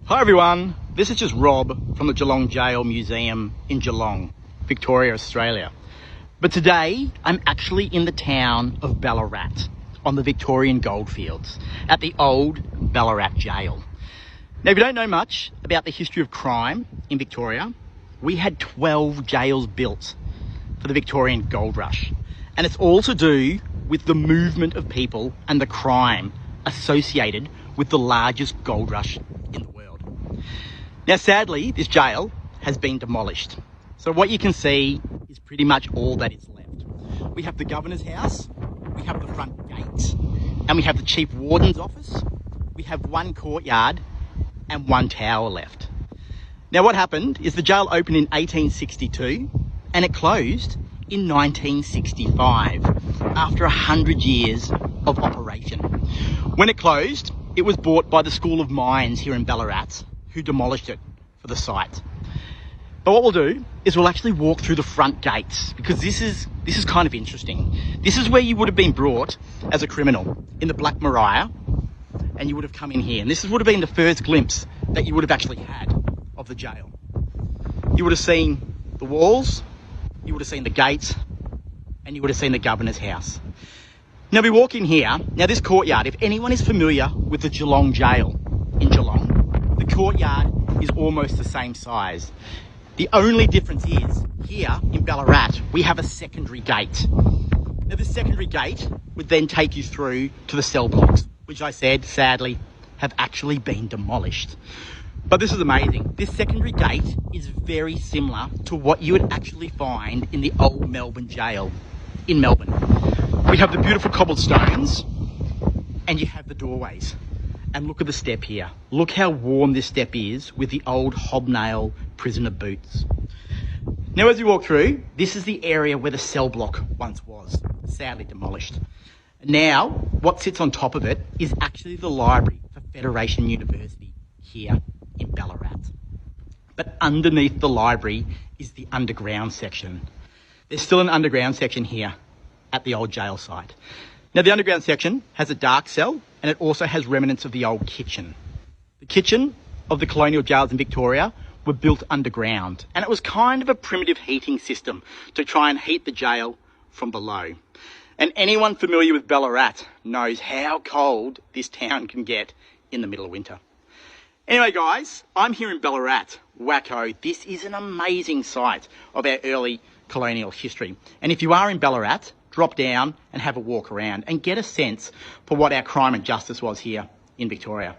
Hi everyone, this is just Rob from the Geelong Jail Museum in Geelong, Victoria, Australia. But today I'm actually in the town of Ballarat on the Victorian goldfields at the old Ballarat Gaol. Now if you don't know much about the history of crime in Victoria, we had 12 jails built for the Victorian gold rush. And it's all to do with the movement of people and the crime associated with the largest gold rush in the world. Now, sadly, this jail has been demolished. So what you can see is pretty much all that is left. We have the governor's house, we have the front gates, and we have the chief warden's office. We have one courtyard and one tower left. Now, what happened is the jail opened in 1862 and it closed in 1965 after 100 years of operation. When it closed, it was bought by the School of Mines here in Ballarat, who demolished it for the site. But what we'll do is we'll actually walk through the front gates, because this is kind of interesting. This is where you would have been brought as a criminal in the Black Maria, and you would have come in here. And this would have been the first glimpse that you would have actually had of the jail. You would have seen the walls, you would have seen the gates, and you would have seen the governor's house. Now we walk in here. Now this courtyard, if anyone is familiar with the Geelong Jail in Geelong, the courtyard is almost the same size. The only difference is here in Ballarat, we have a secondary gate. Now the secondary gate would then take you through to the cell blocks, which I said, sadly, have actually been demolished. But this is amazing. This secondary gate is very similar to what you would actually find in the old Melbourne jail in Melbourne. We have the beautiful cobblestones and you have the doorways. And look at the step here. Look how worn this step is with the old hobnail prisoner boots. Now as you walk through, this is the area where the cell block once was, sadly demolished. Now, what sits on top of it is actually the library for Federation University here in Ballarat. But underneath the library is the underground section. There's still an underground section here at the old jail site. Now the underground section has a dark cell and it also has remnants of the old kitchen. The kitchen of the colonial jails in Victoria were built underground, and it was kind of a primitive heating system to try and heat the jail from below. And anyone familiar with Ballarat knows how cold this town can get in the middle of winter. Anyway guys, I'm here in Ballarat, wacko. This is an amazing site of our early colonial history. And if you are in Ballarat, drop down and have a walk around and get a sense for what our crime and justice was here in Victoria.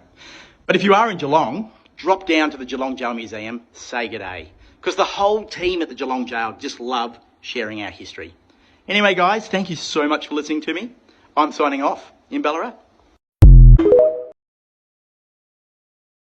But if you are in Geelong, drop down to the Geelong Jail Museum, say g'day, because the whole team at the Geelong Jail just love sharing our history. Anyway guys, thank you so much for listening to me. I'm signing off in Ballarat.